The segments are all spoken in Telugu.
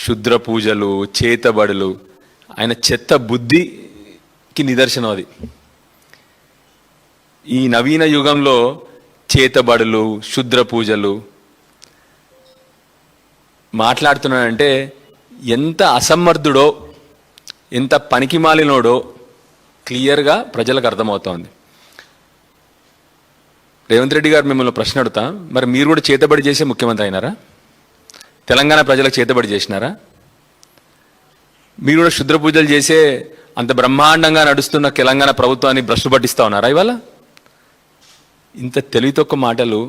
శుద్ర పూజలు, చేతబడులు, ఆయన చెత్త బుద్ధికి నిదర్శనం అది. ఈ నవీన యుగంలో చేతబడులు, శుద్ర పూజలు మాట్లాడుతున్నాడంటే ఎంత అసమర్థుడో, ఎంత పనికిమాలినోడో క్లియర్గా ప్రజలకు అర్థమవుతోంది. రేవంత్ రెడ్డి గారు మిమ్మల్ని ప్రశ్న అడుగుతా, మరి మీరు కూడా చేతబడి చేసే ముఖ్యమంత్రి అయినారా? తెలంగాణ ప్రజలకు చేతబడి చేసినారా? మీరు కూడా శుద్ర పూజలు చేసే అంత బ్రహ్మాండంగా నడుస్తున్న తెలంగాణ ప్రభుత్వాన్ని భ్రష్టు పట్టిస్తా ఉన్నారా ఇవాళ? ఇంత తెలివి తక్కువ మాటలు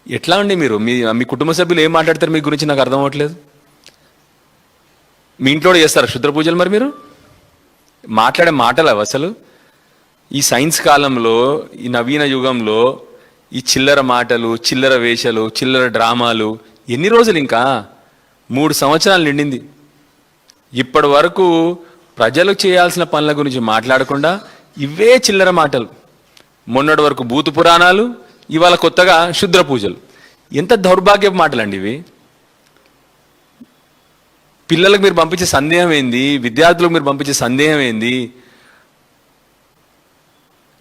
ఎట్లా అండి? మీరు మీ కుటుంబ సభ్యులు ఏం మాట్లాడతారు మీ గురించి నాకు అర్థం అవ్వట్లేదు. మీ ఇంట్లో చేస్తారా శుద్ర పూజలు? మరి మీరు మాట్లాడే మాటలు అవి అసలు ఈ సైన్స్ కాలంలో, ఈ నవీన యుగంలో ఈ చిల్లర మాటలు, చిల్లర వేషాలు, చిల్లర డ్రామాలు ఎన్ని రోజులు? ఇంకా 3 సంవత్సరాలు నిండింది. ఇప్పటి వరకు ప్రజలు చేయాల్సిన పనుల గురించి మాట్లాడకుండా ఇవే చిల్లర మాటలు. మొన్నటి వరకు భూత పురాణాలు, ఇవాళ కొత్తగా శుద్ర పూజలు. ఎంత దౌర్భాగ్యపు మాటలండి ఇవి. పిల్లలకు మీరు పంపించే సందేహం ఏంది? విద్యార్థులకు మీరు పంపించే సందేహం ఏంది?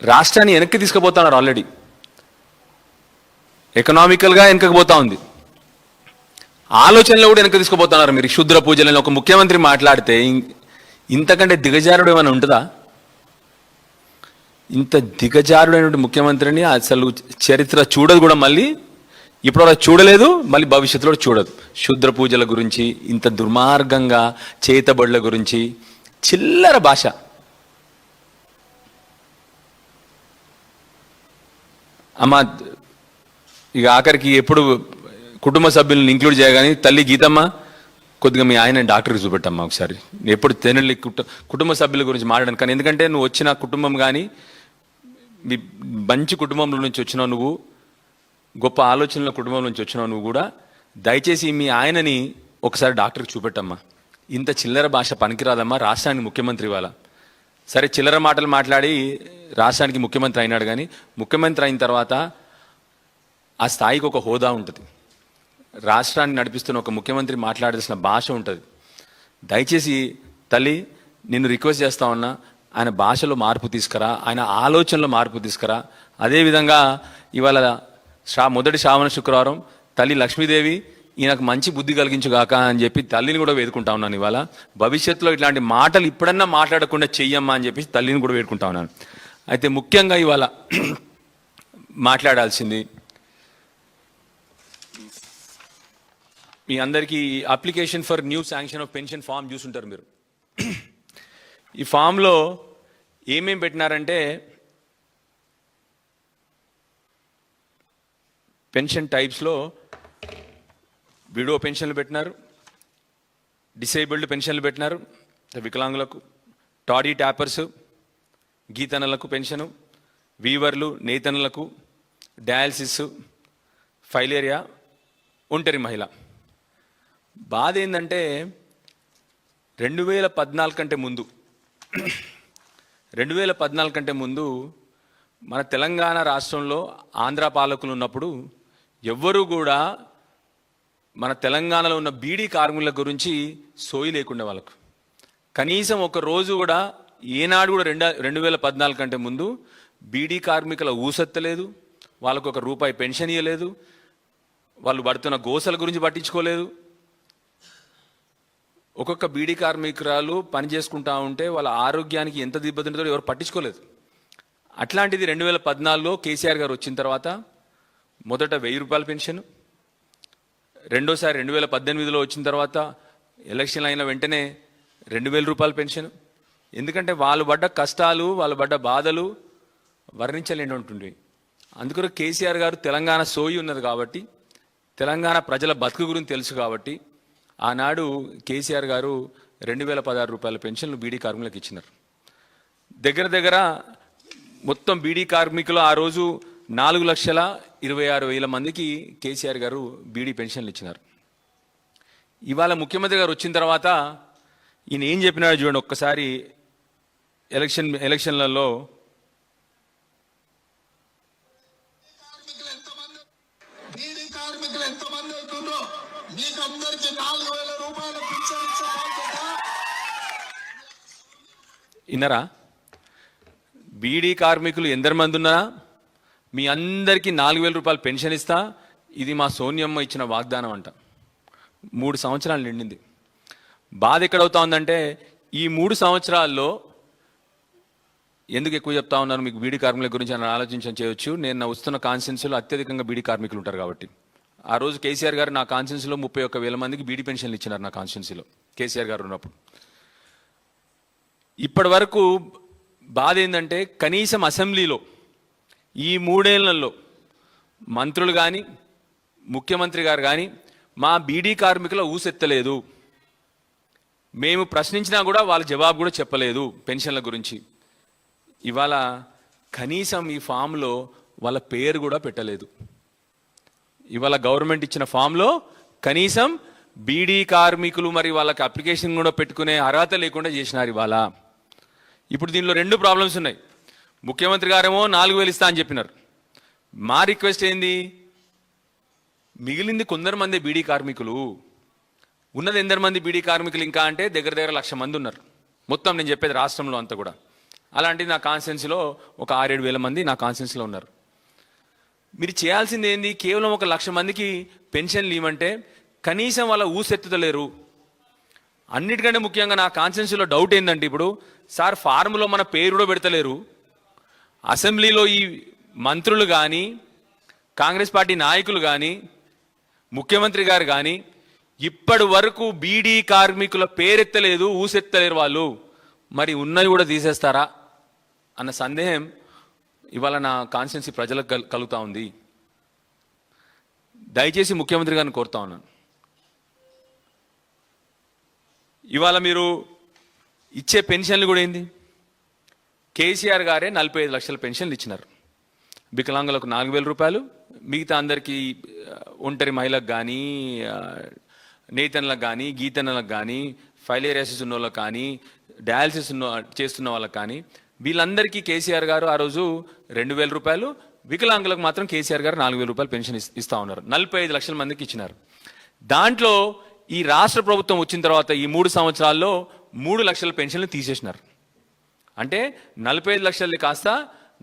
రాష్ట్రాన్ని వెనక్కి తీసుకుపోతున్నారు. ఆల్రెడీ ఎకనామికల్గా వెనకపోతా ఉంది. ఆలోచనలో కూడా వెనక్కి తీసుకుపోతున్నారు మీరు. శుద్ర పూజలని ఒక ముఖ్యమంత్రి మాట్లాడితే ఇంతకంటే దిగజారుడు ఏమైనా ఉంటుందా? ఇంత దిగజారుడైన ముఖ్యమంత్రిని అసలు చరిత్ర చూడదు కూడా. మళ్ళీ ఇప్పుడు చూడలేదు, మళ్ళీ భవిష్యత్తులో చూడదు. శుద్ర పూజల గురించి, ఇంత దుర్మార్గంగా చేతబడుల గురించి చిల్లర భాష. అమ్మ ఇక ఆఖరికి ఎప్పుడు కుటుంబ సభ్యులను ఇంక్లూడ్ చేయగానే తల్లి గీతమ్మ కొద్దిగా మీ ఆయన డాక్టర్కి చూపెట్టమ్మా ఒకసారి. ఎప్పుడు తెనల్లి కుటుంబ సభ్యుల గురించి మాట్లాడాను. కానీ ఎందుకంటే నువ్వు వచ్చిన కుటుంబం కానీ మీ మంచి కుటుంబంలో నుంచి వచ్చినావు, నువ్వు గొప్ప ఆలోచనల కుటుంబం నుంచి వచ్చినావు, నువ్వు కూడా దయచేసి మీ ఆయనని ఒకసారి డాక్టర్కి చూపెట్టమ్మా. ఇంత చిల్లర భాష పనికిరాదమ్మా. రాష్ట్రానికి ముఖ్యమంత్రి ఇవాళ. సరే చిల్లర మాటలు మాట్లాడి రాష్ట్రానికి ముఖ్యమంత్రి అయినాడు, కానీ ముఖ్యమంత్రి అయిన తర్వాత ఆ స్థాయికి ఒక హోదా ఉంటుంది. రాష్ట్రాన్ని నడిపిస్తున్న ఒక ముఖ్యమంత్రి మాట్లాడాల్సిన భాష ఉంటుంది. దయచేసి తల్లి నిన్ను రిక్వెస్ట్ చేస్తా ఉన్నా, ఆయన భాషలో మార్పు తీసుకురా, ఆయన ఆలోచనలో మార్పు తీసుకురా. అదేవిధంగా ఇవాళ మొదటి శ్రావణ శుక్రవారం తల్లి లక్ష్మీదేవి ఈయనకు మంచి బుద్ధి కలిగించుగాక అని చెప్పి తల్లిని కూడా వేడుకుంటా ఉన్నాను. ఇవాళ భవిష్యత్తులో ఇట్లాంటి మాటలు ఇప్పుడన్నా మాట్లాడకుండా చెయ్యమ్మా అని చెప్పి తల్లిని కూడా వేడుకుంటా ఉన్నాను. అయితే ముఖ్యంగా ఇవాళ మాట్లాడాల్సింది మీ అందరికీ application for new sanction of pension form చూసుంటారు మీరు. ఈ ఫామ్లో ఏమేం పెట్టినారంటే పెన్షన్ టైప్స్లో విడో పెన్షన్లు పెట్టినారు, డిసేబుల్డ్ పెన్షన్లు పెట్టినారు, వికలాంగులకు, టాడీ ట్యాపర్స్, గీతనలకు పెన్షను, వీవర్లు, నేతనులకు, డయాలసిస్, ఫైలేరియా, ఒంటరి మహిళ. బాధ ఏంటంటే 2014 కంటే ముందు 2014 కంటే ముందు మన తెలంగాణ రాష్ట్రంలో ఆంధ్ర పాలకులు ఉన్నప్పుడు ఎవ్వరూ కూడా మన తెలంగాణలో ఉన్న బీడీ కార్మికుల గురించి సోయి లేకుండా వాళ్ళకు కనీసం ఒక రోజు కూడా ఏనాడు కూడా 2014 కంటే ముందు బీడీ కార్మికుల ఊసెత్తలేదు, వాళ్ళకు ఒక రూపాయి పెన్షన్ ఇవ్వలేదు, వాళ్ళు పడుతున్న గోసల గురించి పట్టించుకోలేదు. ఒక్కొక్క బీడీ కార్మికురాలు పని చేసుకుంటా ఉంటే వాళ్ళ ఆరోగ్యానికి ఎంత దెబ్బతింటుందో ఎవరు పట్టించుకోలేదు. అట్లాంటిది 2014లో కేసీఆర్ గారు వచ్చిన తర్వాత మొదట 1000 రూపాయల పెన్షన్, రెండోసారి 2018లో వచ్చిన తర్వాత ఎలక్షన్ అయిన వెంటనే 2000 రూపాయల పెన్షన్. ఎందుకంటే వాళ్ళు పడ్డ కష్టాలు, వాళ్ళు పడ్డ బాధలు వర్ణించలేని ఉంటుంది. అందుకని కేసీఆర్ గారు తెలంగాణ సోయి ఉన్నది కాబట్టి, తెలంగాణ ప్రజల బతుకు గురించి తెలుసు కాబట్టి ఆనాడు కేసీఆర్ గారు 2016 రూపాయల పెన్షన్లు బీడీ కార్మికులకు ఇచ్చినారు. దగ్గర దగ్గర మొత్తం బీడీ కార్మికులు ఆ రోజు 4,26,000 మందికి కేసీఆర్ గారు బీడీ పెన్షన్లు ఇచ్చినారు. ఇవాళ ముఖ్యమంత్రి గారు వచ్చిన తర్వాత ఈయన ఏం చెప్పినాడు చూడండి ఒక్కసారి. ఎలక్షన్లలో మీకు అందరికి 4,000 రూపాయల ఇన్నరా? బీడీ కార్మికులు ఎందరు మంది ఉన్నారా మీ అందరికీ 4,000 రూపాయలు పెన్షన్ ఇస్తా, ఇది మా సోనియమ్మ ఇచ్చిన వాగ్దానం అంట. 3 సంవత్సరాలు నిండింది. బాధ ఎక్కడవుతా ఉందంటే ఈ 3 సంవత్సరాల్లో ఎందుకు ఎక్కువ చెప్తా ఉన్నాను మీకు బీడీ కార్మికుల గురించి అని ఆలోచించడం చేయొచ్చు. నేను వస్తున్న కాన్స్టిట్యున్సీలో అత్యధికంగా బీడీ కార్మికులు ఉంటారు కాబట్టి. ఆ రోజు కేసీఆర్ గారు నా కాన్స్టిట్యున్సీలో 31,000 మందికి బీడీ పెన్షన్లు ఇచ్చినారు నా కాన్స్టిట్యున్సీలో కేసీఆర్ గారు ఉన్నప్పుడు. ఇప్పటి వరకు బాధ ఏంటంటే కనీసం అసెంబ్లీలో ఈ 3 ఏళ్లలో మంత్రులు కానీ ముఖ్యమంత్రి గారు కానీ మా బీడీ కార్మికుల ఊసెత్తలేదు. మేము ప్రశ్నించినా కూడా వాళ్ళ జవాబు కూడా చెప్పలేదు పెన్షన్ల గురించి. ఇవాళ కనీసం ఈ ఫామ్లో వాళ్ళ పేరు కూడా పెట్టలేదు. ఇవాళ గవర్నమెంట్ ఇచ్చిన ఫామ్లో కనీసం బీడీ కార్మికులు మరి వాళ్ళకి అప్లికేషన్ కూడా పెట్టుకునే అర్హత లేకుండా చేసినారు ఇవాళ. ఇప్పుడు దీనిలో 2 ప్రాబ్లమ్స్ ఉన్నాయి. ముఖ్యమంత్రి గారేమో 4,000 ఇస్తా అని చెప్పినారు. మా రిక్వెస్ట్ ఏంది, మిగిలింది కొందరు మంది బీడీ కార్మికులు, ఉన్నది ఎందరు మంది బీడీ కార్మికులు ఇంకా అంటే దగ్గర 1,00,000 మంది ఉన్నారు మొత్తం. నేను చెప్పేది రాష్ట్రంలో అంతా కూడా. అలాంటిది నా కాన్స్టిట్యున్సీలో ఒక 6-7 వేల మంది నా కాన్స్టిట్యున్సీలో ఉన్నారు. మీరు చేయాల్సింది ఏంది, కేవలం 1,00,000 మందికి పెన్షన్లు ఇవ్వమంటే కనీసం వాళ్ళ ఊసెత్తుతలేరు. అన్నిటికంటే ముఖ్యంగా నా కాన్స్టిట్యున్సీలో డౌట్ ఏంటంటే ఇప్పుడు సార్ ఫార్ములో మన పేరు కూడా పెడతలేరు. అసెంబ్లీలో ఈ మంత్రులు కానీ కాంగ్రెస్ పార్టీ నాయకులు కానీ ముఖ్యమంత్రి గారు కానీ ఇప్పటి వరకు బీడీ కార్మికుల పేరెత్తలేదు, ఊసెత్తలేరు వాళ్ళు. మరి ఉన్నవి కూడా తీసేస్తారా అన్న సందేహం ఇవాళ నా కాన్స్టిట్యున్సీ ప్రజలకు కలుగుతూ ఉంది. దయచేసి ముఖ్యమంత్రి గారిని కోరుతా ఉన్నాను, ఇవాళ మీరు ఇచ్చే పెన్షన్లు కూడా ఏంది, కేసీఆర్ గారే 45 లక్షల పెన్షన్లు ఇచ్చినారు. వికలాంగులకు 4,000 రూపాయలు, మిగతా అందరికీ ఒంటరి మహిళలకు కానీ నేతన్లకు కానీ గీతన్నలకు కానీ ఫైలేరియాసిస్ ఉన్న వాళ్ళకి కానీ డయాలసిస్ చేస్తున్న వాళ్ళకి కానీ వీళ్ళందరికీ కేసీఆర్ గారు ఆ రోజు 2,000 రూపాయలు, వికలాంగులకు మాత్రం కేసీఆర్ గారు 4,000 రూపాయలు పెన్షన్ ఇస్తా ఉన్నారు. 45 లక్షల మందికి ఇచ్చినారు. దాంట్లో ఈ రాష్ట్ర ప్రభుత్వం వచ్చిన తర్వాత ఈ 3 సంవత్సరాల్లో 3 లక్షల పెన్షన్లు తీసేసినారు. అంటే 45 లక్షలు కాస్త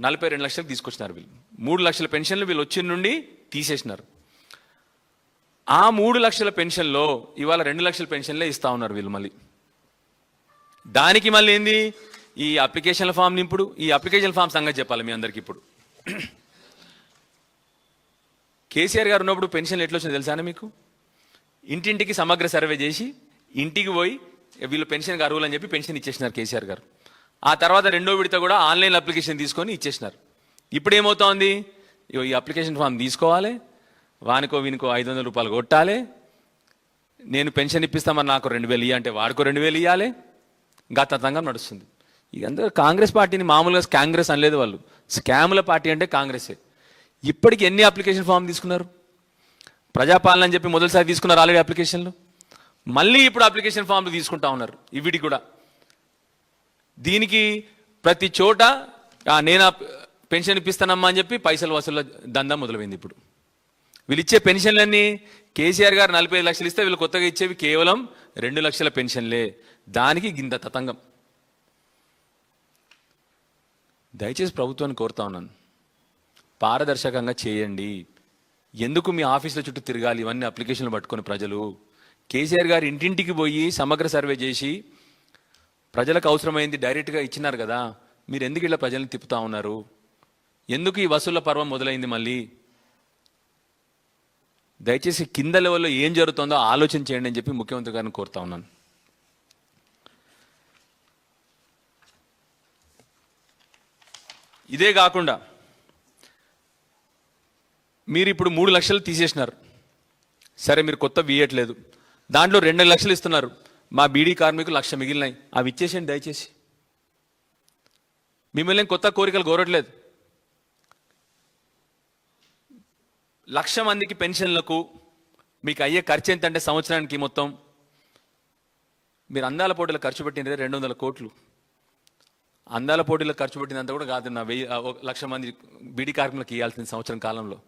42 లక్షలకు తీసుకొచ్చినారు. వీళ్ళు 3 లక్షల పెన్షన్లు వీళ్ళు వచ్చిన నుండి తీసేసినారు. ఆ 3 లక్షల పెన్షన్లో ఇవాళ 2 లక్షల పెన్షన్లే ఇస్తా ఉన్నారు వీళ్ళు. మళ్ళీ దానికి మళ్ళీ ఏంది, ఈ అప్లికేషన్ల ఫామ్ నింపుడు. ఈ అప్లికేషన్ ఫామ్ సంగతి చెప్పాలి మీ అందరికీ. ఇప్పుడు కేసీఆర్ గారు ఉన్నప్పుడు పెన్షన్లు ఎట్లా వచ్చిందో తెలుసానే మీకు? ఇంటింటికి సమగ్ర సర్వే చేసి ఇంటికి పోయి వీళ్ళు పెన్షన్కి అర్హులు అని చెప్పి పెన్షన్ ఇచ్చేసినారు కేసీఆర్ గారు. ఆ తర్వాత 2వ విడత కూడా ఆన్లైన్ అప్లికేషన్ తీసుకొని ఇచ్చేసినారు. ఇప్పుడు ఏమవుతోంది, ఈ అప్లికేషన్ ఫామ్ తీసుకోవాలి, వానికో వీనికో 500 రూపాయలు కొట్టాలి, నేను పెన్షన్ ఇప్పిస్తామని నాకు 2,000 ఇయ్య అంటే వాడికో 2,000 ఇవ్వాలి. గతంగా నడుస్తుంది. ఇక అందరూ కాంగ్రెస్ పార్టీని మామూలుగా కాంగ్రెస్ అనలేదు వాళ్ళు, స్కాముల పార్టీ అంటే కాంగ్రెసే. ఇప్పటికి ఎన్ని అప్లికేషన్ ఫామ్ తీసుకున్నారు? ప్రజాపాలన అని చెప్పి మొదటిసారి తీసుకున్నారు ఆల్రెడీ అప్లికేషన్లు, మళ్ళీ ఇప్పుడు అప్లికేషన్ ఫామ్లు తీసుకుంటా ఉన్నారు ఇవిటి కూడా. దీనికి ప్రతి చోట నేను పెన్షన్ ఇప్పిస్తానమ్మా అని చెప్పి పైసలు వసూలు దందా మొదలైంది. ఇప్పుడు వీళ్ళు ఇచ్చే పెన్షన్లన్నీ కేసీఆర్ గారు 45 లక్షలు ఇస్తే వీళ్ళు కొత్తగా ఇచ్చేవి కేవలం 2 లక్షల పెన్షన్లే. దానికి గింత తతంగం. దయచేసి ప్రభుత్వాన్ని కోరుతా ఉన్నాను, పారదర్శకంగా చేయండి. ఎందుకు మీ ఆఫీసుల చుట్టూ తిరగాలి ఇవన్నీ అప్లికేషన్లు పట్టుకొని ప్రజలు? కేసీఆర్ గారు ఇంటింటికి పోయి సమగ్ర సర్వే చేసి ప్రజలకు అవసరమైంది డైరెక్ట్గా ఇచ్చినారు కదా, మీరు ఎందుకు ఇలా ప్రజల్ని తిప్పుతా ఉన్నారు? ఎందుకు ఈ వసూళ్ల పర్వం మొదలైంది మళ్ళీ? దయచేసి కింద లెవెల్లో ఏం జరుగుతుందో ఆలోచన చేయండి అని చెప్పి ముఖ్యమంత్రి గారిని కోరుతా ఉన్నాను. ఇదే కాకుండా మీరు ఇప్పుడు 3 లక్షలు తీసేసినారు. సరే, మీరు కొత్త ఇయ్యట్లేదు, దాంట్లో 2 లక్షలు ఇస్తున్నారు. మా బీడీ కార్మికులు 1,00,000 మిగిలినాయి, అవి ఇచ్చేసేయండి దయచేసి. మిమ్మల్ని కొత్త కోరికలు కోరట్లేదు. 1,00,000 మందికి పెన్షన్లకు మీకు అయ్యే ఖర్చు ఎంత అంటే సంవత్సరానికి మొత్తం మీరు అందాల పోటీలకు ఖర్చు పెట్టినదే 200 కోట్లు. అందాల పోటీలకు ఖర్చు పెట్టినంత కూడా కాదు నా 1,00,000 మంది బీడీ కార్మికులకు ఇవ్వాల్సింది సంవత్సరం కాలంలో.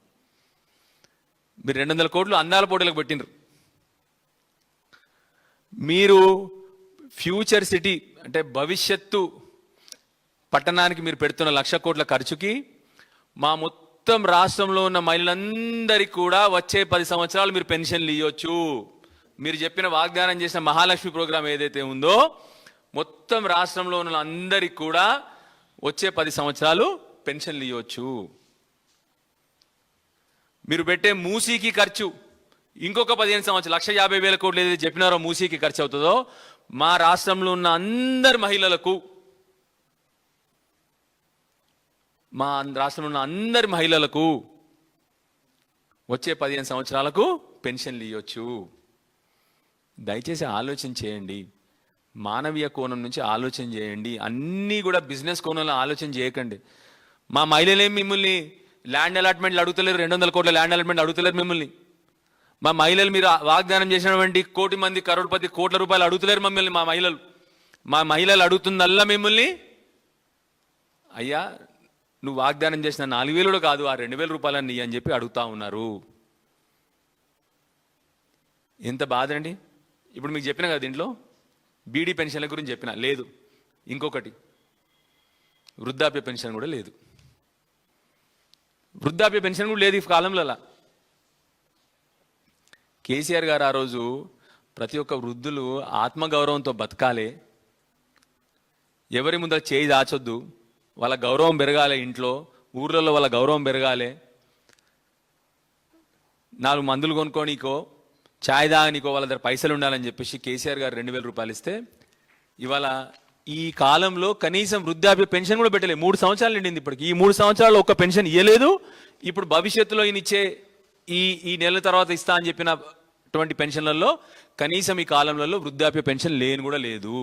మీరు 200 కోట్లు అందాల పోటీలకు పెట్టినరు. మీరు ఫ్యూచర్ సిటీ అంటే భవిష్యత్తు పట్టణానికి మీరు పెడుతున్న 1,00,000 కోట్ల ఖర్చుకి మా మొత్తం రాష్ట్రంలో ఉన్న మహిళలందరికీ కూడా వచ్చే 10 సంవత్సరాలు మీరు పెన్షన్లు ఇవ్వచ్చు. మీరు చెప్పిన వాగ్దానం చేసిన మహాలక్ష్మి ప్రోగ్రాం ఏదైతే ఉందో మొత్తం రాష్ట్రంలో ఉన్న అందరికీ కూడా వచ్చే 10 సంవత్సరాలు పెన్షన్లు ఇవ్వచ్చు. మీరు పెట్టే మూసీకి ఖర్చు ఇంకొక 15 సంవత్సరాలు 1,50,000 కోట్లు ఏదైతే చెప్పినారో మూసీకి ఖర్చు అవుతుందో మా రాష్ట్రంలో ఉన్న అందరి మహిళలకు, మా రాష్ట్రంలో ఉన్న అందరి మహిళలకు వచ్చే 15 సంవత్సరాలకు పెన్షన్లు ఇవ్వచ్చు. దయచేసి ఆలోచన చేయండి, మానవీయ కోణం నుంచి ఆలోచన చేయండి. అన్నీ కూడా బిజినెస్ కోణంలో ఆలోచన చేయకండి. మా మహిళలేం మిమ్మల్ని ల్యాండ్ అలాట్మెంట్లు అడుగుతలేరు, 200 కోట్ల ల్యాండ్ అలాట్మెంట్ అడుగుతలేరు మిమ్మల్ని. మా మహిళలు మీరు వాగ్దానం చేసినటువంటి 1 కోటి మంది కరోడ్పతి కోట్ల రూపాయలు అడుగుతలేరు మమ్మల్ని. మా మహిళలు అడుగుతుందల్లా మిమ్మల్ని, అయ్యా నువ్వు వాగ్దానం చేసిన 4,000 కాదు ఆ 2,000 రూపాయలని అని చెప్పి అడుగుతా ఉన్నారు. ఎంత బాధ అండి. ఇప్పుడు మీకు చెప్పిన కదా దీంట్లో బీడీ పెన్షన్ల గురించి చెప్పిన, లేదు. ఇంకొకటి వృద్ధాప్య పెన్షన్ కూడా లేదు. వృద్ధాప్య పెన్షన్ కూడా లేదు ఈ కాలంలో. కేసీఆర్ గారు ఆ రోజు ప్రతి ఒక్క వృద్ధులు ఆత్మగౌరవంతో బతకాలి, ఎవరి ముందర చేయి దాచొద్దు, వాళ్ళ గౌరవం పెరగాలి, ఇంట్లో ఊర్లలో వాళ్ళ గౌరవం పెరగాలి, 4 మందులు కొనుక్కోనికో ఛాయ్ తాగనికో వాళ్ళ దగ్గర పైసలు ఉండాలని చెప్పేసి కేసీఆర్ గారు 2,000 రూపాయలు ఇస్తే ఇవాళ ఈ కాలంలో కనీసం వృద్ధాప్య పెన్షన్ కూడా పెట్టలేదు. 3 సంవత్సరాలు నిండింది ఇప్పటికి. ఈ 3 సంవత్సరాలు ఒక్క పెన్షన్ ఇవ్వలేదు. ఇప్పుడు భవిష్యత్తులో ఈయన ఇచ్చే ఈ నెల తర్వాత ఇస్తా అని చెప్పినటువంటి పెన్షన్లలో కనీసం ఈ కాలంలో వృద్ధాప్య పెన్షన్ లేని కూడా లేదు.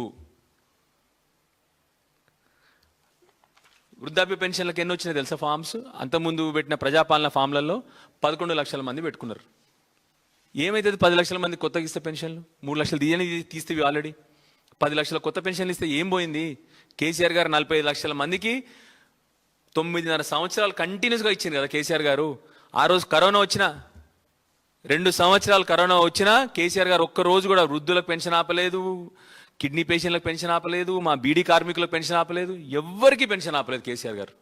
వృద్ధాప్య పెన్షన్లకు ఎన్ని వచ్చినాయి తెలుసా ఫామ్స్? అంతకుముందు పెట్టిన ప్రజాపాలన ఫామ్లలో 11 లక్షల మంది పెట్టుకున్నారు. ఏమైతుంది 10 లక్షల మంది కొత్తగా ఇస్తే పెన్షన్లు? 3 లక్షలు తీస్తేవి ఆల్రెడీ 10 లక్షల కొత్త పెన్షన్లు ఇస్తే ఏం పోయింది? కేసీఆర్ గారు 45 లక్షల మందికి 9.5 సంవత్సరాలు కంటిన్యూస్గా ఇచ్చింది కదా కేసీఆర్ గారు. ఆ రోజు కరోనా వచ్చినా 2 సంవత్సరాలు కరోనా వచ్చినా కేసీఆర్ గారు ఒక్క రోజు కూడా వృద్ధులకు పెన్షన్ ఆపలేదు, కిడ్నీ పేషెంట్లకు పెన్షన్ ఆపలేదు, మా బీడీ కార్మికులకు పెన్షన్ ఆపలేదు, ఎవ్వరికి పెన్షన్ ఆపలేదు కేసీఆర్ గారు.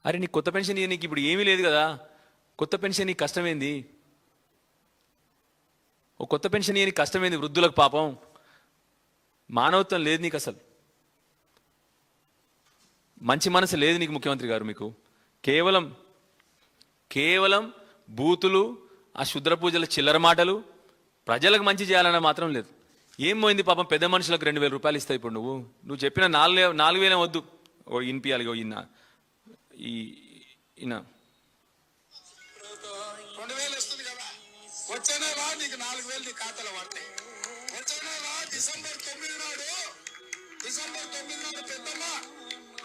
అరే నీకు కొత్త పెన్షన్ నీకు ఇప్పుడు ఏమీ లేదు కదా, కొత్త పెన్షన్ నీకు కష్టమైంది, ఓ కొత్త పెన్షన్ నీకు కష్టమైంది వృద్ధులకు. పాపం మానవత్వం లేదు నీకు, అసలు మంచి మనసు లేదు నీకు ముఖ్యమంత్రి గారు. మీకు కేవలం బూతులు, ఆ శుద్ర పూజల చిల్లర మాటలు, ప్రజలకు మంచి చేయాలన్న మాత్రం లేదు. ఏం పోయింది పాపం పెద్ద మనుషులకు 2,000 రూపాయలు ఇస్తాయి. ఇప్పుడు నువ్వు చెప్పిన 4,000 వద్దు, ఓ ఇన్పియాలి ఈయన 2,000 వస్తుంది కదా, వచ్చే నెల నీకు 4,000 నీ ఖాతాలో పడతాయి. వచ్చే నెల డిసెంబర్ 9 నాడు పెద్దమ్మ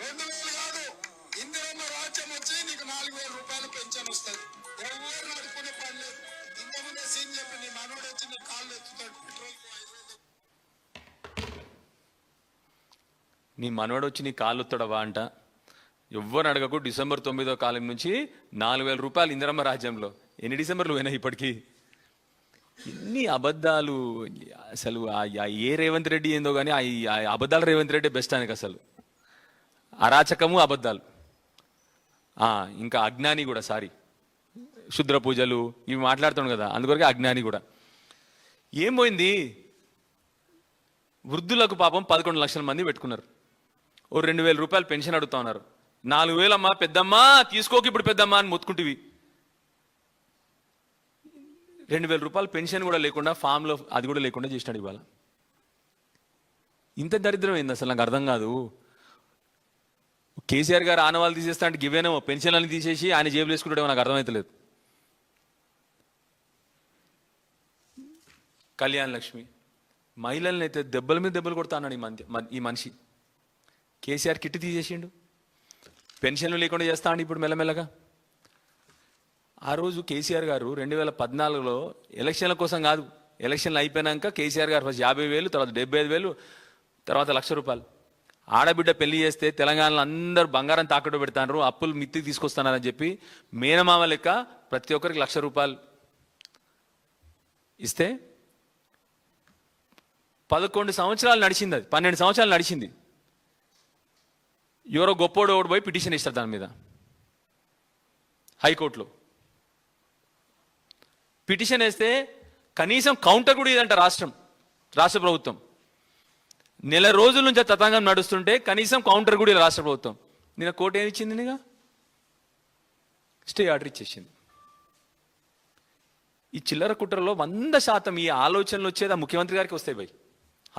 2,000 కాదు, ఇందిరమ్మ రాజ్యం వచ్చి నీకు 4,000 రూపాయలు పెన్షన్ వస్తుంది. ఎవరు నడుపుకునే పని లేదు. ఇంతకుముందే సీన్ చెప్పి నీ మనోడు వచ్చి నీ కాళ్ళు ఎత్తుతాడు. నీ మనోడు వచ్చి నీ కాళ్ళు ఎత్తాడవా అంట. ఎవ్వరు అడగకు. డిసెంబర్ 9వ కాలం నుంచి 4,000 రూపాయలు ఇందిరమ్మ రాజ్యంలో. ఎన్ని డిసెంబర్లు పోయినా ఇప్పటికీ? ఇన్ని అబద్ధాలు. అసలు ఏ రేవంత్ రెడ్డి ఏందో కానీ ఆ అబద్ధాలు రేవంత్ రెడ్డి బెస్ట్ ఆయనకి. అసలు అరాచకము, అబద్ధాలు. ఇంకా అజ్ఞాని కూడా, సారీ, శుద్ర పూజలు ఇవి మాట్లాడుతున్నాడు కదా, అందుకొరకే అజ్ఞాని కూడా. ఏం పోయింది? వృద్ధులకు పాపం 11 లక్షల మంది పెట్టుకున్నారు. ఓ 2,000 రూపాయలు పెన్షన్ అడుగుతా ఉన్నారు. 4,000 అమ్మా పెద్దమ్మా తీసుకోక ఇప్పుడు పెద్దమ్మా అని మొత్తుకుంటువి. 2,000 రూపాయలు పెన్షన్ కూడా లేకుండా, ఫామ్లో అది కూడా లేకుండా చేసినాడు ఇవాళ. ఇంత దరిద్రం ఏంది అసలు? నాకు అర్థం కాదు. కేసీఆర్ గారు ఆనవాళ్ళు తీసేస్తా అంటే గివేనేమో పెన్షన్లని తీసేసి ఆయన జేబులు వేసుకుంటాడేమో, నాకు అర్థమవుతలేదు. కళ్యాణ్ లక్ష్మి మహిళల్ని అయితే దెబ్బల మీద దెబ్బలు కొడతా అన్నాడు ఈ మనిషి. కేసీఆర్ కిట్ తీసేసిండు, పెన్షన్లు లేకుండా చేస్తా అండి ఇప్పుడు మెల్లమెల్లగా. ఆ రోజు కేసీఆర్ గారు 2014లో ఎలక్షన్ల కోసం కాదు, ఎలక్షన్లు అయిపోయినాక కేసీఆర్ గారు ఫస్ట్ 50,000, తర్వాత 75,000, తర్వాత 1,00,000 రూపాయలు. ఆడబిడ్డ పెళ్లి చేస్తే తెలంగాణలో అందరూ బంగారం తాకట్టు పెడతారు, అప్పులు మిత్తికి తీసుకొస్తున్నారని చెప్పి మేనమామ లెక్క ప్రతి ఒక్కరికి 1,00,000 రూపాయలు ఇస్తే 11 సంవత్సరాలు నడిచింది. అది 12 సంవత్సరాలు నడిచింది. ఎవరో గొప్పోడు ఒకడు పోయి పిటిషన్ ఇస్తారు దాని మీద హైకోర్టులో. పిటిషన్ వేస్తే కనీసం కౌంటర్ కూడా ఇదంట రాష్ట్ర ప్రభుత్వం. నెల రోజుల నుంచి తతంగం నడుస్తుంటే కనీసం కౌంటర్ కూడా రాష్ట్ర ప్రభుత్వం. నిన్న కోర్టు ఏమి ఇచ్చింది? నిన్న స్టే ఆర్డర్ ఇచ్చేసింది. ఈ చిల్లర కుట్రలో 100% ఈ ఆలోచనలు వచ్చేది ఆ ముఖ్యమంత్రి గారికి వస్తాయి భయ్.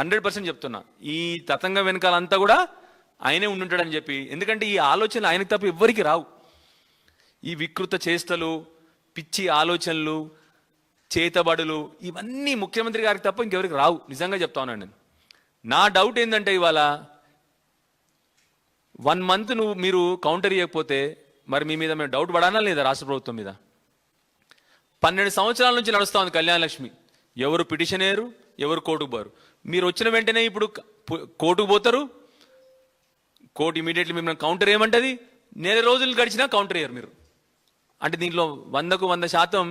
100% చెప్తున్నా. ఈ తతంగం వెనకాలంతా కూడా ఆయనే ఉండుంటాడని చెప్పి. ఎందుకంటే ఈ ఆలోచనలు ఆయనకు తప్ప ఎవ్వరికి రావు. ఈ వికృత చేష్టలు, పిచ్చి ఆలోచనలు, చేతబడులు ఇవన్నీ ముఖ్యమంత్రి గారికి తప్ప ఇంకెవరికి రావు. నిజంగా చెప్తా ఉన్నాను నేను. నా డౌట్ ఏంటంటే ఇవాళ 1 మంత్ మీరు కౌంటర్ ఇవ్వకపోతే మరి మీ మీద మేము డౌట్ పడానా లేదా? రాష్ట్ర ప్రభుత్వం మీద 12 సంవత్సరాల నుంచి నడుస్తూ ఉంది కళ్యాణ లక్ష్మి. ఎవరు పిటిషన్ వేయరు, ఎవరు కోర్టుకు పోరు. మీరు వచ్చిన వెంటనే ఇప్పుడు కోర్టుకు పోతారు, కోర్టు ఇమీడియట్లీ మిమ్మల్ని కౌంటర్ ఏమంటది. నెల రోజులు గడిచినా కౌంటర్ అయ్యారు మీరు. అంటే దీంట్లో 100కు 100%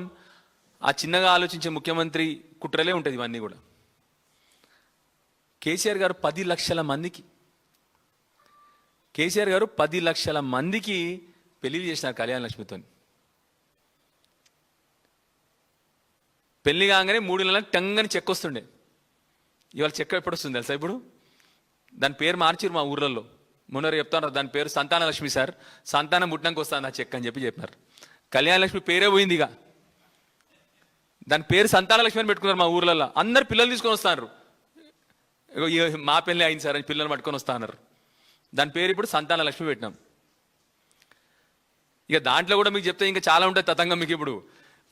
ఆ చిన్నగా ఆలోచించే ముఖ్యమంత్రి కుట్రలే ఉంటుంది ఇవన్నీ కూడా. కేసీఆర్ గారు 10 లక్షల మందికి పెళ్లి చేసినారు కళ్యాణ లక్ష్మితో. పెళ్లి కాగానే 3 నెలలకు టంగని చెక్ వస్తుండే. ఇవాళ చెక్ ఎప్పుడు వస్తుంది తెలుసా? ఇప్పుడు దాని పేరు మార్చిరు మా ఊర్లలో. మొన్న చెప్తాను దాని పేరు సంతాన లక్ష్మి సార్, సంతానం పుట్టినాక వస్తాను ఆ చెక్ అని చెప్పినారు. కళ్యాణ లక్ష్మి పేరే పోయింది. ఇక దాని పేరు సంతాన లక్ష్మి అని పెట్టుకున్నారు మా ఊర్లలో. అందరు పిల్లలు తీసుకొని వస్తున్నారు. మా పెళ్ళి అయింది సార్ అని పిల్లలు పట్టుకొని వస్తున్నారు. దాని పేరు ఇప్పుడు సంతాన లక్ష్మి పెట్టినాం. ఇక దాంట్లో కూడా మీకు చెప్తే ఇంకా చాలా ఉంటుంది తతంగం మీకు. ఇప్పుడు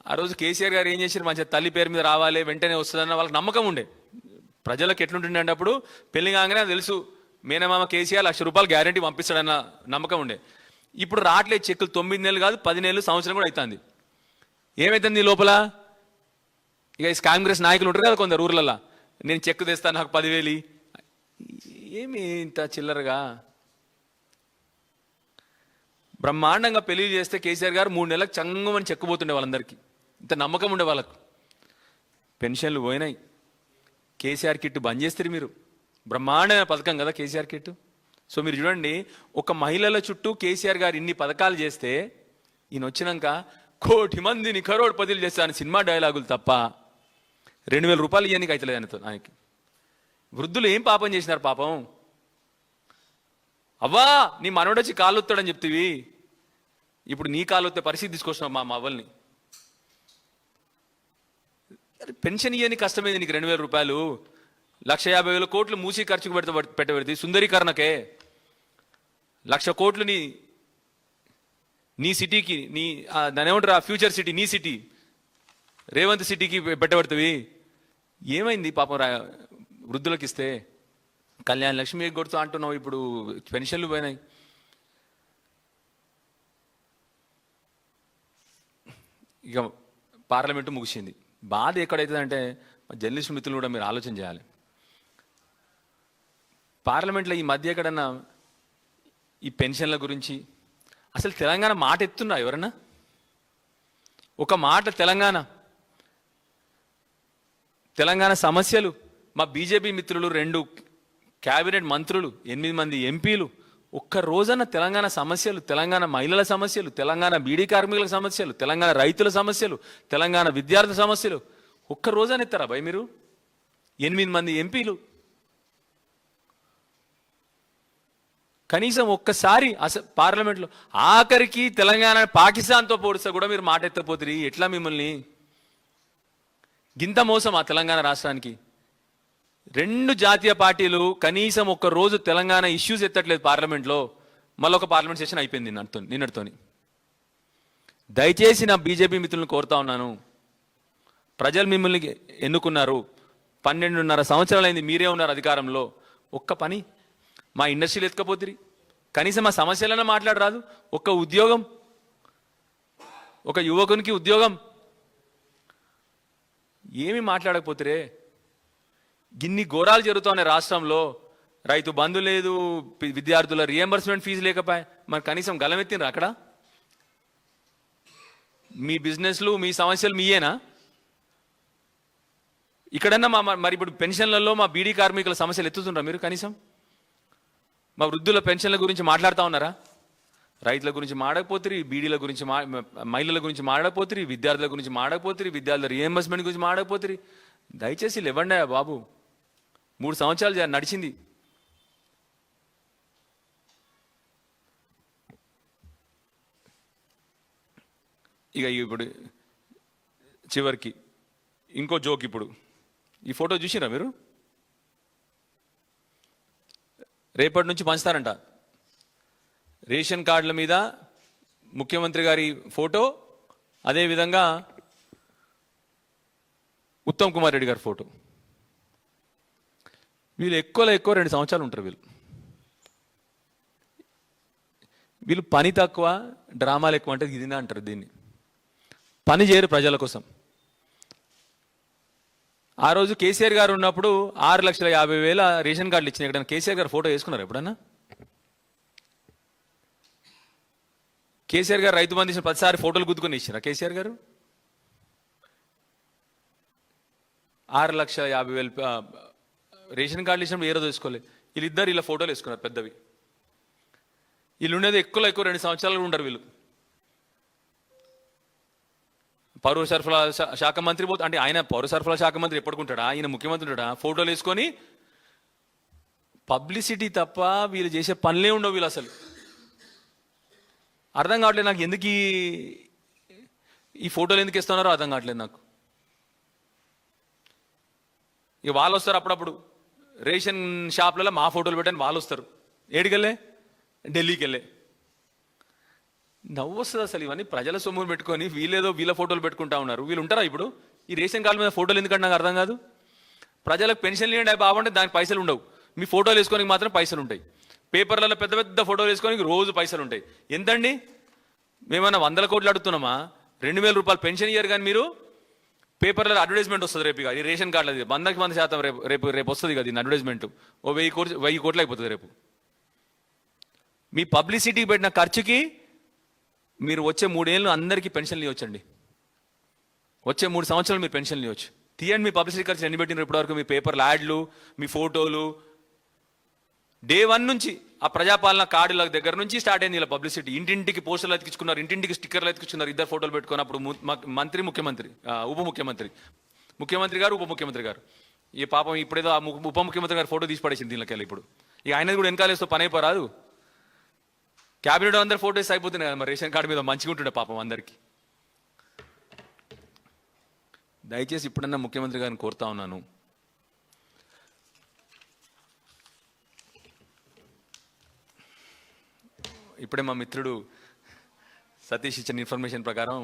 ఆ రోజు కేసీఆర్ గారు ఏం చేశారు, మంచిగా తల్లి పేరు మీద రావాలి వెంటనే వస్తుందన్న వాళ్ళకి నమ్మకం ఉండే. ప్రజలకు ఎట్లుంటుండే అంటే అప్పుడు పెళ్లి కాగానే తెలుసు మేనమామ కేసీఆర్ ₹1,00,000 గ్యారంటీ పంపిస్తాడన్న నమ్మకం ఉండే. ఇప్పుడు రావట్లేదు చెక్కులు. 9 నెలలు కాదు 10 నెలలు, సంవత్సరం కూడా అవుతుంది. ఏమవుతుంది లోపల? ఇక కాంగ్రెస్ నాయకులు ఉంటారు కదా కొందరు ఊర్లలో, నేను చెక్ తెస్తాను నాకు 10,000. ఏమి ఇంత చిల్లరగా బ్రహ్మాండంగా పెళ్లి చేస్తే కేసీఆర్ గారు 3 నెలలకు చంగమని చెక్కుపోతుండే వాళ్ళందరికీ. ఇంత నమ్మకం ఉండే వాళ్ళకు. పెన్షన్లు పోయినాయి. కేసీఆర్ కిట్ బంద్ చేస్తారు మీరు. బ్రహ్మాండమైన పథకం కదా కేసీఆర్ కిట్. సో మీరు చూడండి, ఒక మహిళల చుట్టూ కేసీఆర్ గారు ఇన్ని పథకాలు చేస్తే ఈయన వచ్చినాక 1,00,00,000 మందిని కరోడ్పతిలు చేస్తాను సినిమా డైలాగులు తప్ప 2,000 రూపాయలు ఇవ్వడానికి అవుతలేదు ఆయనకి. వృద్ధులు ఏం పాపం చేసినారు పాపం? అవ్వా నీ మనోడొచ్చి కాలు వస్తాడని చెప్తివి, ఇప్పుడు నీ కాలు వస్తే పరిస్థితి తీసుకొచ్చినావు మా అవ్వల్ని. పెన్షన్ ఇవ్వని కష్టమైంది నీకు 2,000 రూపాయలు. 1,50,000 కోట్లు మూసి ఖర్చుకు పెట్టబెడితే సుందరీకరణకే 1,00,000 కోట్లు నీ సిటీకి, దాని ఏమంటారు ఫ్యూచర్ సిటీ, నీ సిటీ రేవంత్ సిటీకి పెట్టబడుతుంది. ఏమైంది పాపం వృద్ధులకు ఇస్తే? కళ్యాణ లక్ష్మి కొడుతూ అంటున్నావు, ఇప్పుడు పెన్షన్లు పోయినాయి. ఇక పార్లమెంటు ముగిసింది. బాధ ఎక్కడైతుందంటే జర్నలిస్ట్ మిత్రులు కూడా మీరు ఆలోచన చేయాలి. పార్లమెంట్లో ఈ మధ్య ఎక్కడన్నా ఈ పెన్షన్ల గురించి అసలు తెలంగాణ మాట ఎత్తున్నా ఎవరన్నా? ఒక మాట తెలంగాణ సమస్యలు, మా బీజేపీ మిత్రులు 2 క్యాబినెట్ మంత్రులు, 8 మంది ఎంపీలు ఒక్క రోజన్న తెలంగాణ సమస్యలు, తెలంగాణ మహిళల సమస్యలు, తెలంగాణ బీడీ కార్మికుల సమస్యలు, తెలంగాణ రైతుల సమస్యలు, తెలంగాణ విద్యార్థుల సమస్యలు ఒక్క రోజన ఎత్తారా భయ్ మీరు? 8 మంది ఎంపీలు. కనీసం ఒక్కసారి పార్లమెంట్లో ఆఖరికి తెలంగాణ పాకిస్తాన్తో పోలిస్తే కూడా మీరు మాట ఎత్తపోతుంది. ఎట్లా మిమ్మల్ని గింత మోసం ఆ తెలంగాణ రాష్ట్రానికి? 2 జాతీయ పార్టీలు కనీసం ఒక్క రోజు తెలంగాణ ఇష్యూస్ ఎత్తట్లేదు పార్లమెంట్లో. మళ్ళీ ఒక పార్లమెంట్ సెషన్ అయిపోయింది నిన్నటితోని. దయచేసి నా బీజేపీ మిత్రులను కోరుతా ఉన్నాను, ప్రజలు మిమ్మల్ని ఎన్నుకున్నారు. 12.5 సంవత్సరాలైంది మీరే ఉన్నారు అధికారంలో. ఒక్క పని మా ఇండస్ట్రీలు ఎత్తుకపోతుంది, కనీసం మా సమస్యలైనా మాట్లాడరాదు. ఒక్క ఉద్యోగం, ఒక యువకునికి ఉద్యోగం ఏమి మాట్లాడకపోతురే? గిన్ని ఘోరాలు జరుగుతున్నాయి రాష్ట్రంలో. రైతు బంధు లేదు, విద్యార్థుల రియంబర్స్మెంట్ ఫీజు లేకపోయా, మరి కనీసం గలమెత్తినరా అక్కడ? మీ బిజినెస్లు మీ సమస్యలు మీయేనా? ఇక్కడన్నా మరి ఇప్పుడు పెన్షన్లలో మా బీడీ కార్మికుల సమస్యలు ఎత్తుతుండ్రా మీరు? కనీసం మా వృద్ధుల పెన్షన్ల గురించి మాట్లాడుతూ ఉన్నారా? రైతుల గురించి మాడకపోతే, బీడీల గురించి మహిళల గురించి మాడకపోతే, విద్యార్థుల గురించి మాడకపోతే, విద్యార్థుల రియంబర్స్మెంట్ గురించి మాడకపోతే, దయచేసి ఇవ్వండి బాబు. 3 సంవత్సరాలు నడిచింది. ఇక ఇప్పుడు చివరికి ఇంకో జోక్. ఇప్పుడు ఈ ఫోటో చూసిరా మీరు? రేపటి నుంచి పంచుతారంట రేషన్ కార్డుల మీద ముఖ్యమంత్రి గారి ఫోటో, అదేవిధంగా ఉత్తమ్ కుమార్ రెడ్డి గారి ఫోటో. వీళ్ళు ఎక్కువ 2 సంవత్సరాలు ఉంటారు. వీళ్ళు పని తక్కువ, డ్రామాలు ఎక్కువ అంటే ఇదినా అంటారు. దీన్ని పని చేయరు ప్రజల కోసం. ఆ రోజు కేసీఆర్ గారు ఉన్నప్పుడు 6,50,000 రేషన్ కార్డులు ఇచ్చినాయి. ఎక్కడైనా కేసీఆర్ గారు ఫోటో వేసుకున్నారు ఎప్పుడన్నా? కేసీఆర్ గారు రైతు బంధు ఇచ్చిన ప్రతిసారి ఫోటోలు గుద్దుకొని ఇచ్చినారా కేసీఆర్ గారు? 6,50,000 రేషన్ కార్డులు ఇచ్చినప్పుడు ఏ రోజు వేసుకోలేదు. వీళ్ళిద్దరు ఇలా ఫోటోలు వేసుకున్నారు పెద్దవి. వీళ్ళు ఉండేది ఎక్కువ 2 సంవత్సరాలు ఉండరు వీళ్ళు. పౌర సరఫరా శాఖ మంత్రి పోతే, అంటే ఆయన పౌర సరఫరా శాఖ మంత్రి ఎప్పటికుంటాడా? ఆయన ముఖ్యమంత్రి ఉంటాడా? ఫోటోలు వేసుకొని పబ్లిసిటీ తప్ప వీళ్ళు చేసే పనులే ఉండవు. వీళ్ళు అసలు అర్థం కావట్లేదు నాకు. ఎందుకు ఈ ఫోటోలు ఎందుకు ఇస్తున్నారో అర్థం కావట్లేదు నాకు. ఇక వాళ్ళు వస్తారు అప్పుడప్పుడు రేషన్ షాప్లలో మా ఫోటోలు పెట్టని వాళ్ళు వస్తారు. ఏడికెళ్ళే? ఢిల్లీకి వెళ్ళే. నవ్వు వస్తుంది అసలు. ఇవన్నీ ప్రజల సొమ్మును పెట్టుకొని వీళ్ళేదో వీళ్ళ ఫోటోలు పెట్టుకుంటా ఉన్నారు. వీళ్ళు ఉంటారా ఇప్పుడు? ఈ రేషన్ కార్డు మీద ఫోటోలు ఎందుకంటే నాకు అర్థం కాదు. ప్రజలకు పెన్షన్లు ఇవ్వండి బాగుంటే దానికి పైసలు ఉండవు. మీ ఫోటోలు వేసుకోనికి మాత్రం పైసలు ఉంటాయి. పేపర్లలో పెద్ద పెద్ద ఫోటోలు వేసుకోనికి రోజు పైసలు ఉంటాయి. ఎంతండి? మేమన్నా 100 కోట్లు అడుగుతున్నామా? 2,000 రూపాయలు పెన్షన్ ఇయ్యారు. కానీ మీరు పేపర్లలో అడ్వర్టైజ్మెంట్ వస్తుంది రేపు. ఇక ఈ రేషన్ కార్డులది 100% రేపు వస్తుంది కదా. దీని అడ్వర్టైజ్మెంట్ 1,000 కోట్లు అయిపోతుంది రేపు. మీ పబ్లిసిటీకి పెట్టిన ఖర్చుకి మీరు వచ్చే 3 ఏళ్ళు అందరికీ పెన్షన్లు ఇవ్వచ్చండి. వచ్చే 3 సంవత్సరాలు మీరు పెన్షన్లు ఇవ్వచ్చు. తీయండి మీ పబ్లిసిటీ ఖర్చు ఎన్ని పెట్టినారు ఇప్పటివరకు. మీ పేపర్ల యాడ్లు, మీ ఫోటోలు, డే 1 నుంచి ఆ ప్రజాపాలన కార్డుల దగ్గర నుంచి స్టార్ట్ అయింది ఇలా పబ్లిసిటీ. ఇంటింటికి పోస్టర్లు ఎత్తికించుకున్నారు, ఇంటింటికి స్టిక్కర్లు ఎత్తికించుకున్నారు. 2 ఫోటోలు పెట్టుకుని అప్పుడు మంత్రి, ముఖ్యమంత్రి, ముఖ్యమంత్రి గారు, ఉప ముఖ్యమంత్రి గారు. ఈ పాపం ఇప్పుడేదో ఆ ఉప ముఖ్యమంత్రి గారు ఫోటో తీసి పడేసింది దీనికెళ్ళి. ఇప్పుడు ఇక ఆయనది కూడా వెనకాలేస్తూ పని అయిపోరాదు. క్యాబినెట్ అందరు ఫోటోస్ అయిపోతున్నాయి కదా మరి. రేషన్ కార్డు మీద మంచిగా ఉంటుండే పాపం అందరికీ. దయచేసి ఇప్పుడన్నా ముఖ్యమంత్రి గారిని కోరుతా ఉన్నాను, ఇప్పుడే మా మిత్రుడు సతీష్ ఇచ్చిన ఇన్ఫర్మేషన్ ప్రకారం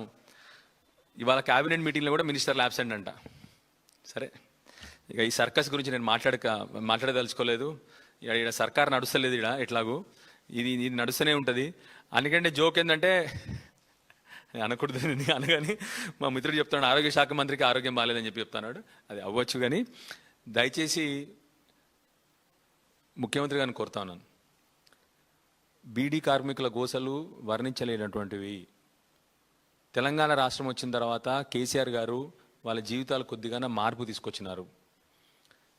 ఇవాళ క్యాబినెట్ మీటింగ్లో కూడా మినిస్టర్లు అబ్సెంట్ అంట. సరే, ఇక ఈ సర్కస్ గురించి నేను మాట్లాడదలుచుకోలేదు. ఇక్కడ సర్కార్ నడుస్తలేదు. ఇక్కడ ఎట్లాగూ ఇది నడుస్తూనే ఉంటుంది. అందుకంటే జోక్ ఏంటంటే అనకూడదు అనగాని మా మిత్రుడు చెప్తున్నాడు ఆరోగ్య శాఖ మంత్రికి ఆరోగ్యం బాగాలేదని చెప్పి చెప్తున్నాడు. అది అవ్వచ్చు. కానీ దయచేసి ముఖ్యమంత్రి గారిని కోరుతా ఉన్నాను, బీడీ కార్మికుల గోసలు వర్ణించలేనటువంటివి. తెలంగాణ రాష్ట్రం వచ్చిన తర్వాత కేసీఆర్ గారు వాళ్ళ జీవితాలు కొద్దిగానే మార్పు తీసుకొచ్చినారు.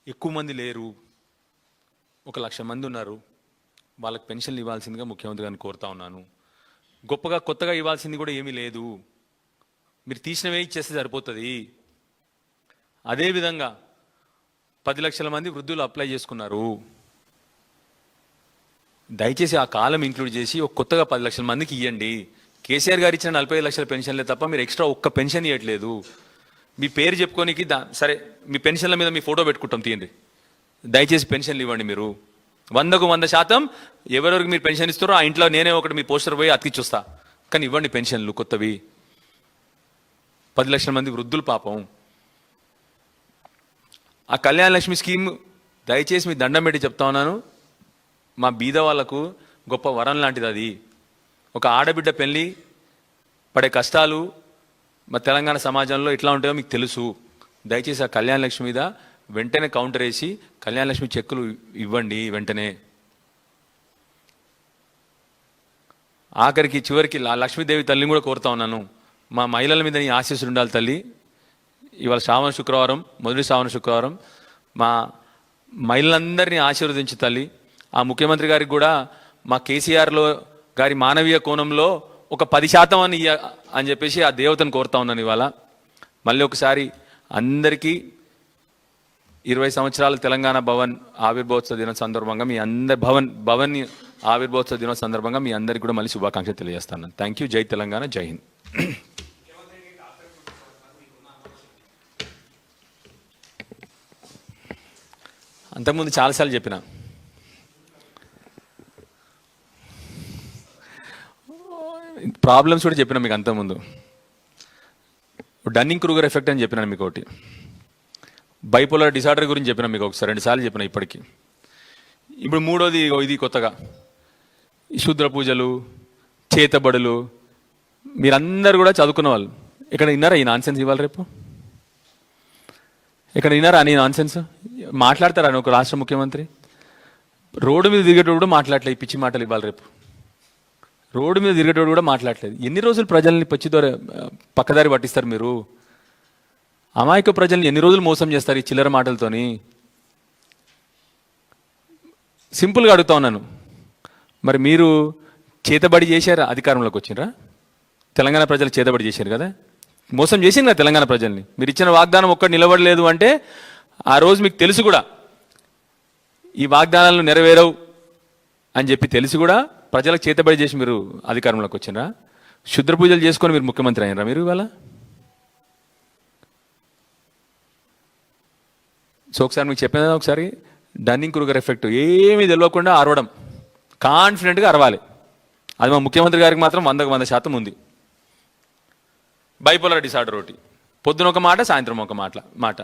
ఎక్కువ మంది లేరు, 1,00,000 మంది ఉన్నారు. వాళ్ళకి పెన్షన్లు ఇవ్వాల్సిందిగా ముఖ్యమంత్రి గారిని కోరుతా ఉన్నాను. గొప్పగా కొత్తగా ఇవ్వాల్సింది కూడా ఏమీ లేదు. మీరు తీసినవే ఇచ్చేస్తే సరిపోతుంది. అదేవిధంగా 10 లక్షల మంది వృద్ధులు అప్లై చేసుకున్నారు. దయచేసి ఆ కాలం ఇంక్లూడ్ చేసి ఒక కొత్తగా 10 లక్షల మందికి ఇవ్వండి. కేసీఆర్ గారు ఇచ్చిన 45 లక్షల పెన్షన్లే తప్ప మీరు ఎక్స్ట్రా ఒక్క పెన్షన్ ఇవ్వట్లేదు. మీ పేరు చెప్పుకోనికి సరే మీ పెన్షన్ల మీద మీ ఫోటో పెట్టుకుంటాం తీయండి. దయచేసి పెన్షన్లు ఇవ్వండి. మీరు 100కు 100% ఎవరెవరికి మీరు పెన్షన్ ఇస్తారో ఆ ఇంట్లో నేనే ఒకటి మీ పోస్టర్ పోయి అతికిచ్చొస్తా. కానీ ఇవ్వండి పెన్షన్లు కొత్తవి. 10 లక్షల మంది వృద్ధులు పాపం. ఆ కళ్యాణ లక్ష్మి స్కీమ్ దయచేసి మీ దండం పెట్టి చెప్తా ఉన్నాను, మా బీద వాళ్లకు గొప్ప వరం లాంటిది అది. ఒక ఆడబిడ్డ పెళ్ళి పడే కష్టాలు మా తెలంగాణ సమాజంలో ఎట్లా ఉంటాయో మీకు తెలుసు. దయచేసి ఆ కళ్యాణ లక్ష్మి మీద వెంటనే కౌంటర్ వేసి కళ్యాణ లక్ష్మి చెక్కులు ఇవ్వండి వెంటనే. ఆఖరికి చివరికి లక్ష్మీదేవి తల్లిని కూడా కోరుతా ఉన్నాను, మా మహిళల మీద నీ ఆశీస్సులు ఉండాలి తల్లి. ఇవాళ శ్రావణ శుక్రవారం, మొదటి శ్రావణ శుక్రవారం, మా మహిళలందరినీ ఆశీర్వదించు తల్లి. ఆ ముఖ్యమంత్రి గారికి కూడా మా కేసీఆర్లో గారి మానవీయ కోణంలో ఒక 10% అని అని చెప్పేసి ఆ దేవతను కోరుతా ఉన్నాను ఇవాళ. మళ్ళీ ఒకసారి అందరికీ 20 సంవత్సరాల తెలంగాణ భవన్ ఆవిర్భావోత్సవ దినం సందర్భంగా మీ అందరి భవన్ ఆవిర్భావోత్సవ దినం సందర్భంగా మీ అందరికీ కూడా మళ్ళీ శుభాకాంక్షలు తెలియజేస్తాను. Thank you. జై తెలంగాణ, జై హింద్. అంతకుముందు చాలాసార్లు చెప్పిన ప్రాబ్లమ్స్ కూడా చెప్పిన మీకు అంతకుముందు. డన్నింగ్ క్రూగర్ ఎఫెక్ట్ అని చెప్పినాను మీకు ఒకటి. బైపోలర్ డిసార్డర్ గురించి చెప్పిన మీకు ఒకసారి 2 సార్లు చెప్పిన ఇప్పటికీ. ఇప్పుడు మూడోది ఇది కొత్తగా ఈ శూద్ర పూజలు, చేతబడులు. మీరందరూ కూడా చదువుకున్న వాళ్ళు. ఇక్కడ విన్నారా ఈ నాన్సెన్స్ ఇవాళ రేపు? ఇక్కడ విన్నారా అని నాన్సెన్స్? మాట్లాడతారా అని ఒక రాష్ట్ర ముఖ్యమంత్రి? రోడ్డు మీద తిరిగేటోడు కూడా మాట్లాడలేదు. ఈ పిచ్చి మాటలు ఇవ్వాలి రేపు. రోడ్డు మీద తిరిగేటోడు కూడా మాట్లాడలేదు. ఎన్ని రోజులు ప్రజల్ని పక్కదారి పట్టిస్తారు మీరు? అమాయక ప్రజల్ని ఎన్ని రోజులు మోసం చేస్తారు ఈ చిల్లర మాటలతోని? సింపుల్గా అడుగుతా ఉన్నాను. మరి మీరు చేతబడి చేశారా? అధికారంలోకి వచ్చిండ్రా? తెలంగాణ ప్రజలు చేతబడి చేశారు కదా, మోసం చేసింది కదా తెలంగాణ ప్రజల్ని. మీరు ఇచ్చిన వాగ్దానం ఒక్కటి నిలబడలేదు అంటే ఆ రోజు మీకు తెలుసు కూడా ఈ వాగ్దానాలను నెరవేరవు అని చెప్పి తెలిసి కూడా ప్రజలకు చేతబడి చేసి మీరు అధికారంలోకి వచ్చిండ్రా? శుద్ర పూజలు చేసుకొని మీరు ముఖ్యమంత్రి అయినరా మీరు ఇవాళ? సో ఒకసారి మీకు చెప్పిన ఒకసారి డన్నింగ్ క్రూగర్ ఎఫెక్ట్. ఏమీ తెలియకుండా అరవడం, కాన్ఫిడెంట్గా అరవాలి. అది మా ముఖ్యమంత్రి గారికి మాత్రం 100% ఉంది. బైపోలర్ డిసార్డర్ ఒకటి, పొద్దున ఒక మాట సాయంత్రం ఒక మాట.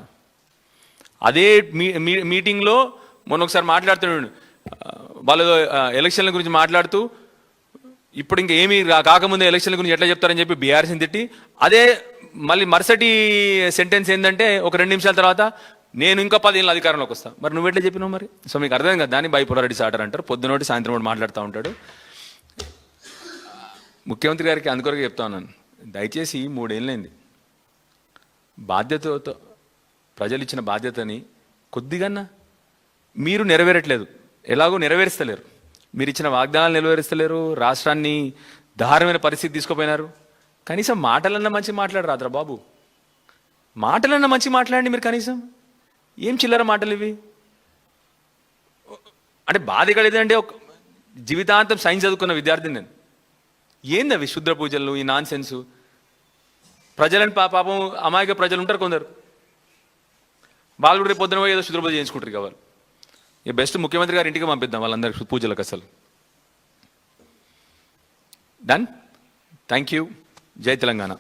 అదే మీటింగ్లో మొన్న ఒకసారి మాట్లాడుతున్నాడు వాళ్ళు ఎలక్షన్ల గురించి మాట్లాడుతూ, ఇప్పుడు ఇంకా ఏమీ కాకముందే ఎలక్షన్ల గురించి ఎట్లా చెప్తారని చెప్పి బీఆర్ఎస్ని తిట్టి, అదే మళ్ళీ మరుసటి సెంటెన్స్ ఏంటంటే ఒక 2 నిమిషాల తర్వాత నేను ఇంకా 10 ఏళ్ళ అధికారంలోకి వస్తాను. మరి నువ్వు ఎట్లా చెప్పినావు మరి? సో మీకు అర్థం కదా, దాన్ని బైపోలర్ డిసార్డర్ అంటారు. పొద్దునోటి సాయంత్రం ఒకటి మాట్లాడుతూ ఉంటాడు. ముఖ్యమంత్రి గారికి అందుకొరకు చెప్తా ఉన్నాను, దయచేసి 3 ఏళ్ళైంది బాధ్యతతో ప్రజలు ఇచ్చిన బాధ్యతని కొద్దిగా మీరు నెరవేరట్లేదు, ఎలాగో నెరవేరుస్తలేరు. మీరు ఇచ్చిన వాగ్దానాలు నెరవేరుస్తలేరు, రాష్ట్రాన్ని దారుణమైన పరిస్థితి తీసుకుపోయినారు. కనీసం మాటలన్నా మంచి మాట్లాడరాదురా బాబు. మాటలన్నా మంచి మాట్లాడండి మీరు కనీసం. ఏం చిల్లర మాటలు ఇవి? అంటే బాధ ఇక్కడ ఏదంటే ఒక జీవితాంతం సైన్స్ చదువుకున్న విద్యార్థిని నేను. ఏంది అవి శుద్ర పూజలు, ఈ నాన్ సెన్సు? ప్రజలని పాపం అమాయక ప్రజలు ఉంటారు కొందరు, వాళ్ళు కూడా రేపు పొద్దున పోయి ఏదో శుద్ర పూజ చేయించుకుంటారు కావాలి. ఈ బెస్ట్ ముఖ్యమంత్రి గారి ఇంటికి పంపిద్దాం వాళ్ళందరికీ పూజలకు. అసలు డన్. Thank you. జై తెలంగాణ.